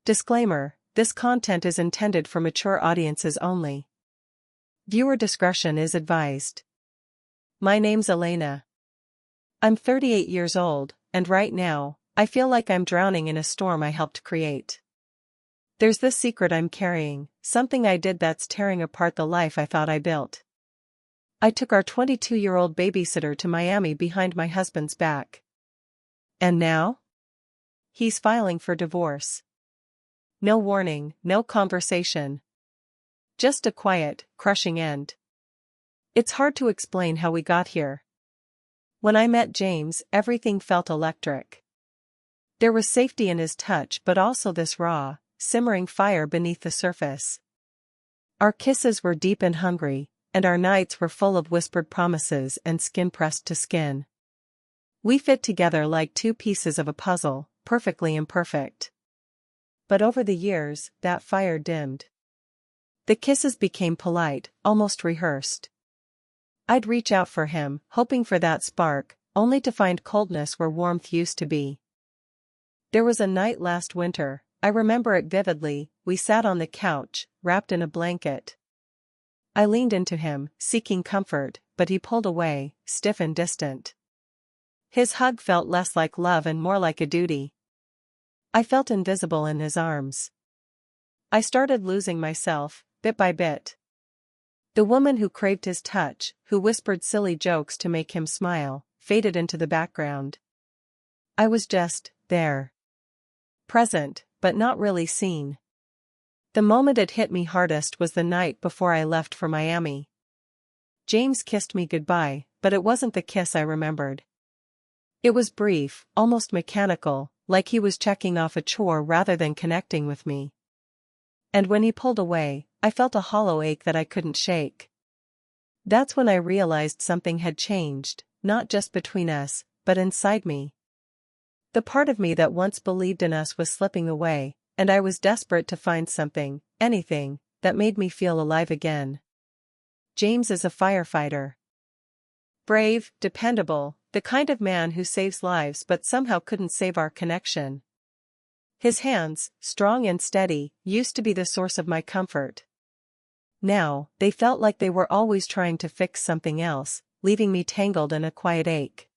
Disclaimer: this content is intended for mature audiences only. Viewer discretion is advised. My name's Elena. I'm 38 years old, and right now, I feel like I'm drowning in a storm I helped create. There's this secret I'm carrying, something I did that's tearing apart the life I thought I built. I took our 22-year-old babysitter to Miami behind my husband's back. And now? He's filing for divorce. No warning, no conversation. Just a quiet, crushing end. It's hard to explain how we got here. When I met James, everything felt electric. There was safety in his touch, but also this raw, simmering fire beneath the surface. Our kisses were deep and hungry, and our nights were full of whispered promises and skin pressed to skin. We fit together like two pieces of a puzzle, perfectly imperfect. But over the years, that fire dimmed. The kisses became polite, almost rehearsed. I'd reach out for him, hoping for that spark, only to find coldness where warmth used to be. There was a night last winter, I remember it vividly. We sat on the couch, wrapped in a blanket. I leaned into him, seeking comfort, but he pulled away, stiff and distant. His hug felt less like love and more like a duty. I felt invisible in his arms. I started losing myself, bit by bit. The woman who craved his touch, who whispered silly jokes to make him smile, faded into the background. I was just there. Present, but not really seen. The moment it hit me hardest was the night before I left for Miami. James kissed me goodbye, but it wasn't the kiss I remembered. It was brief, almost mechanical, like he was checking off a chore rather than connecting with me. And when he pulled away, I felt a hollow ache that I couldn't shake. That's when I realized something had changed, not just between us, but inside me. The part of me that once believed in us was slipping away, and I was desperate to find something, anything, that made me feel alive again. James is a firefighter. Brave, dependable, the kind of man who saves lives but somehow couldn't save our connection. His hands, strong and steady, used to be the source of my comfort. Now, they felt like they were always trying to fix something else, leaving me tangled in a quiet ache.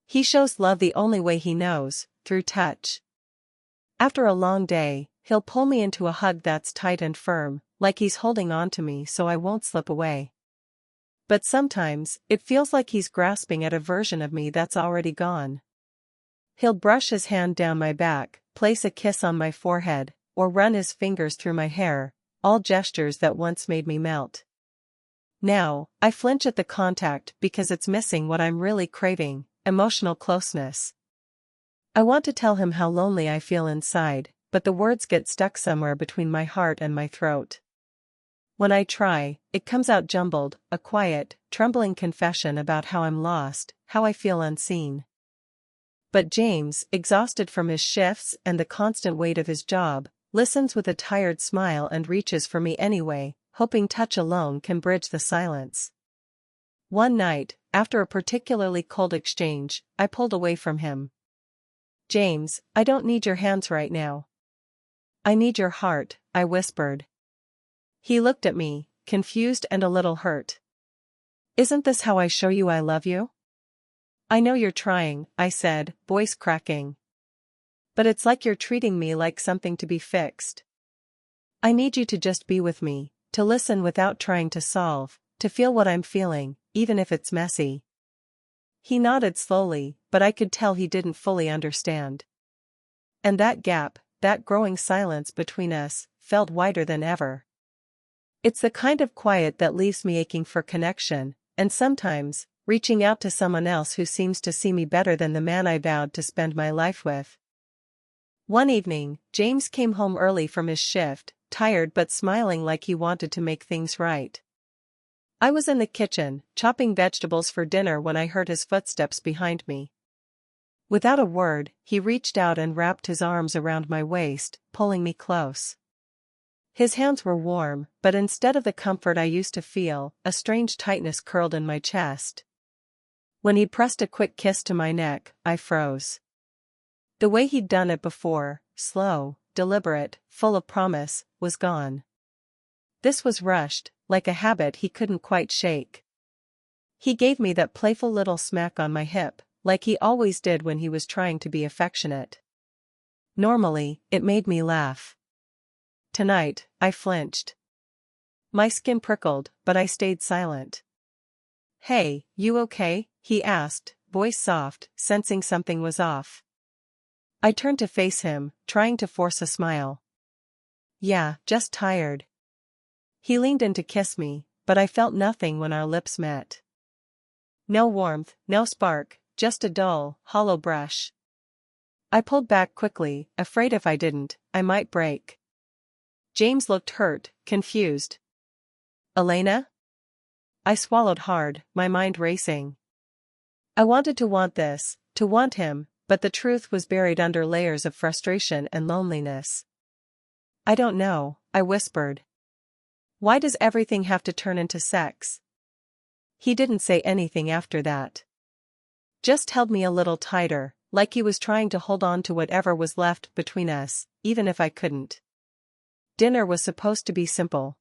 He shows love the only way he knows, through touch. After a long day, he'll pull me into a hug that's tight and firm, like he's holding on to me so I won't slip away. But sometimes, it feels like he's grasping at a version of me that's already gone. He'll brush his hand down my back, place a kiss on my forehead, or run his fingers through my hair, all gestures that once made me melt. Now, I flinch at the contact because it's missing what I'm really craving, emotional closeness. I want to tell him how lonely I feel inside, but the words get stuck somewhere between my heart and my throat. When I try, it comes out jumbled, a quiet, trembling confession about how I'm lost, how I feel unseen. But James, exhausted from his shifts and the constant weight of his job, listens with a tired smile and reaches for me anyway, hoping touch alone can bridge the silence. One night, after a particularly cold exchange, I pulled away from him. "James, I don't need your hands right now. I need your heart," I whispered. He looked at me, confused and a little hurt. "Isn't this how I show you I love you?" "I know you're trying," I said, voice cracking. "But it's like you're treating me like something to be fixed. I need you to just be with me, to listen without trying to solve, to feel what I'm feeling, even if it's messy." He nodded slowly, but I could tell he didn't fully understand. And that gap, that growing silence between us, felt wider than ever. It's the kind of quiet that leaves me aching for connection, and sometimes, reaching out to someone else who seems to see me better than the man I vowed to spend my life with. One evening, James came home early from his shift, tired but smiling like he wanted to make things right. I was in the kitchen, chopping vegetables for dinner when I heard his footsteps behind me. Without a word, he reached out and wrapped his arms around my waist, pulling me close. His hands were warm, but instead of the comfort I used to feel, a strange tightness curled in my chest. When he pressed a quick kiss to my neck, I froze. The way he'd done it before, slow, deliberate, full of promise, was gone. This was rushed, like a habit he couldn't quite shake. He gave me that playful little smack on my hip, like he always did when he was trying to be affectionate. Normally, it made me laugh. Tonight, I flinched. My skin prickled, but I stayed silent. "Hey, you okay?" he asked, voice soft, sensing something was off. I turned to face him, trying to force a smile. "Yeah, just tired." He leaned in to kiss me, but I felt nothing when our lips met. No warmth, no spark, just a dull, hollow brush. I pulled back quickly, afraid if I didn't, I might break. James looked hurt, confused. "Elena?" I swallowed hard, my mind racing. I wanted to want this, to want him, but the truth was buried under layers of frustration and loneliness. "I don't know," I whispered. "Why does everything have to turn into sex?" He didn't say anything after that. Just held me a little tighter, like he was trying to hold on to whatever was left between us, even if I couldn't. Dinner was supposed to be simple.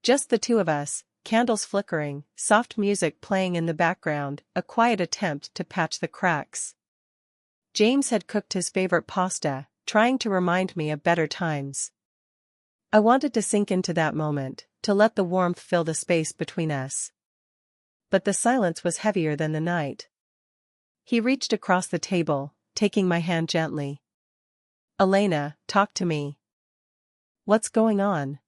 Just the two of us, candles flickering, soft music playing in the background, a quiet attempt to patch the cracks. James had cooked his favorite pasta, trying to remind me of better times. I wanted to sink into that moment, to let the warmth fill the space between us. But the silence was heavier than the night. He reached across the table, taking my hand gently. "Elena, talk to me. What's going on?"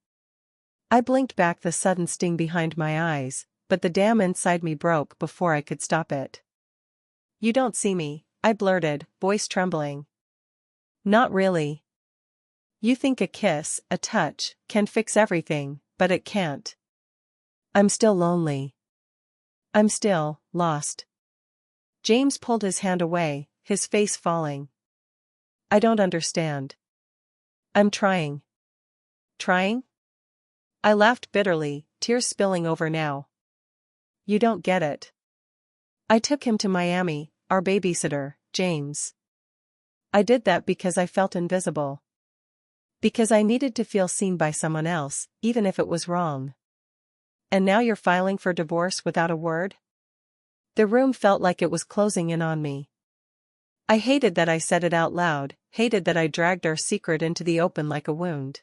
I blinked back the sudden sting behind my eyes, but the dam inside me broke before I could stop it. "You don't see me," I blurted, voice trembling. "Not really. You think a kiss, a touch, can fix everything, but it can't. I'm still lonely. I'm still lost." James pulled his hand away, his face falling. "I don't understand." "I'm trying." "Trying?" I laughed bitterly, tears spilling over now. "You don't get it. I took him to Miami, our babysitter, James. I did that because I felt invisible. Because I needed to feel seen by someone else, even if it was wrong. And now you're filing for divorce without a word?" The room felt like it was closing in on me. I hated that I said it out loud, hated that I dragged our secret into the open like a wound.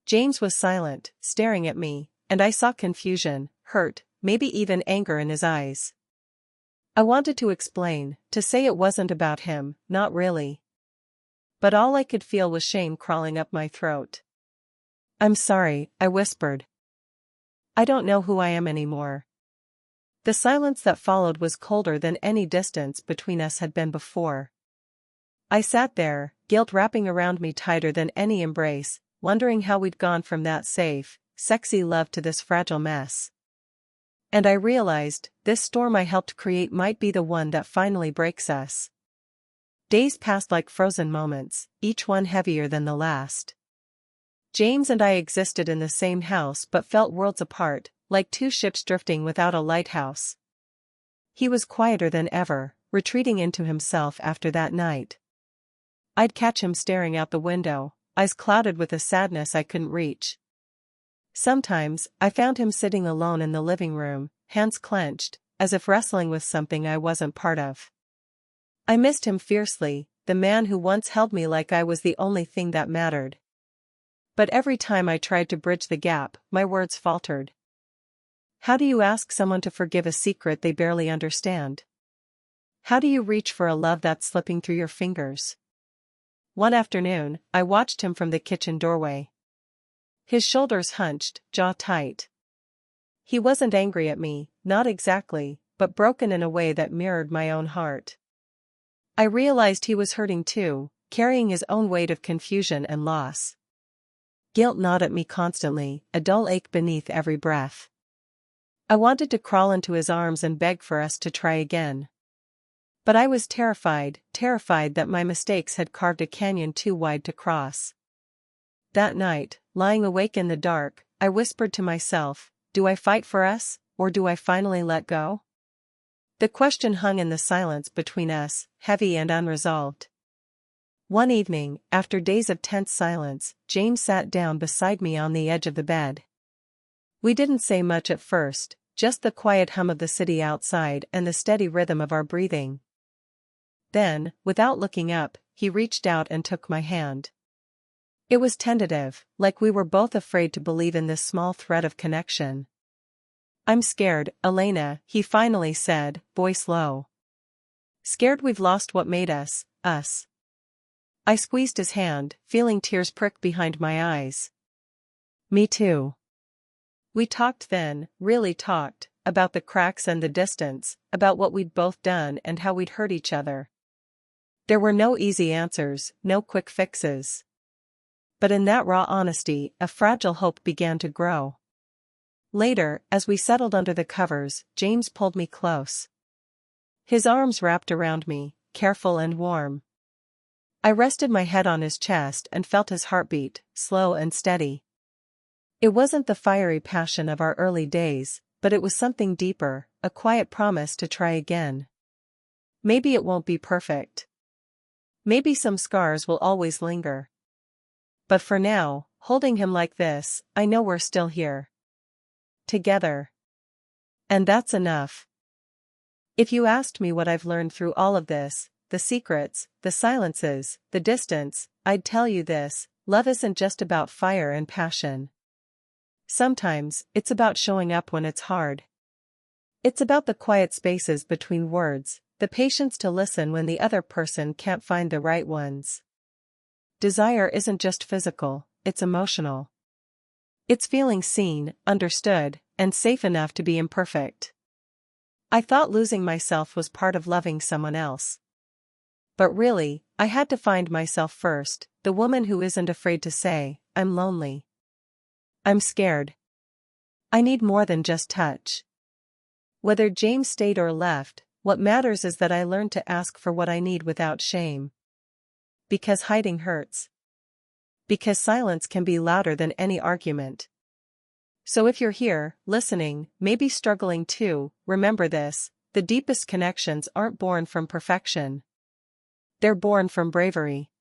James was silent, staring at me, and I saw confusion, hurt, maybe even anger in his eyes. I wanted to explain, to say it wasn't about him, not really. But all I could feel was shame crawling up my throat. "I'm sorry," I whispered. "I don't know who I am anymore." The silence that followed was colder than any distance between us had been before. I sat there, guilt wrapping around me tighter than any embrace, wondering how we'd gone from that safe, sexy love to this fragile mess. And I realized, this storm I helped create might be the one that finally breaks us. Days passed like frozen moments, each one heavier than the last. James and I existed in the same house but felt worlds apart, like two ships drifting without a lighthouse. He was quieter than ever, retreating into himself after that night. I'd catch him staring out the window, eyes clouded with a sadness I couldn't reach. Sometimes, I found him sitting alone in the living room, hands clenched, as if wrestling with something I wasn't part of. I missed him fiercely, the man who once held me like I was the only thing that mattered. But every time I tried to bridge the gap, my words faltered. How do you ask someone to forgive a secret they barely understand? How do you reach for a love that's slipping through your fingers? One afternoon, I watched him from the kitchen doorway. His shoulders hunched, jaw tight. He wasn't angry at me, not exactly, but broken in a way that mirrored my own heart. I realized he was hurting too, carrying his own weight of confusion and loss. Guilt gnawed at me constantly, a dull ache beneath every breath. I wanted to crawl into his arms and beg for us to try again. But I was terrified that my mistakes had carved a canyon too wide to cross. That night, lying awake in the dark, I whispered to myself, do I fight for us, or do I finally let go? The question hung in the silence between us, heavy and unresolved. One evening, after days of tense silence, James sat down beside me on the edge of the bed. We didn't say much at first, just the quiet hum of the city outside and the steady rhythm of our breathing. Then, without looking up, he reached out and took my hand. It was tentative, like we were both afraid to believe in this small thread of connection. "I'm scared, Elena," he finally said, voice low. "Scared we've lost what made us, us." I squeezed his hand, feeling tears prick behind my eyes. "Me too." We talked then, really talked, about the cracks and the distance, about what we'd both done and how we'd hurt each other. There were no easy answers, no quick fixes. But in that raw honesty, a fragile hope began to grow. Later, as we settled under the covers, James pulled me close. His arms wrapped around me, careful and warm. I rested my head on his chest and felt his heartbeat, slow and steady. It wasn't the fiery passion of our early days, but it was something deeper, a quiet promise to try again. Maybe it won't be perfect. Maybe some scars will always linger. But for now, holding him like this, I know we're still here. Together. And that's enough. If you asked me what I've learned through all of this, the secrets, the silences, the distance, I'd tell you this: love isn't just about fire and passion. Sometimes, it's about showing up when it's hard. It's about the quiet spaces between words, the patience to listen when the other person can't find the right ones. Desire isn't just physical, it's emotional. It's feeling seen, understood, and safe enough to be imperfect. I thought losing myself was part of loving someone else. But really, I had to find myself first, the woman who isn't afraid to say, "I'm lonely. I'm scared. I need more than just touch." Whether James stayed or left, what matters is that I learned to ask for what I need without shame. Because hiding hurts. Because silence can be louder than any argument. So if you're here, listening, maybe struggling too, remember this: the deepest connections aren't born from perfection. They're born from bravery.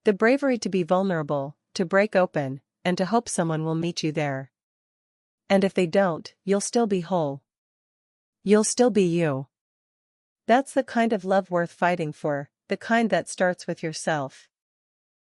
The bravery to be vulnerable, to break open, and to hope someone will meet you there. And if they don't, you'll still be whole. You'll still be you. That's the kind of love worth fighting for, the kind that starts with yourself.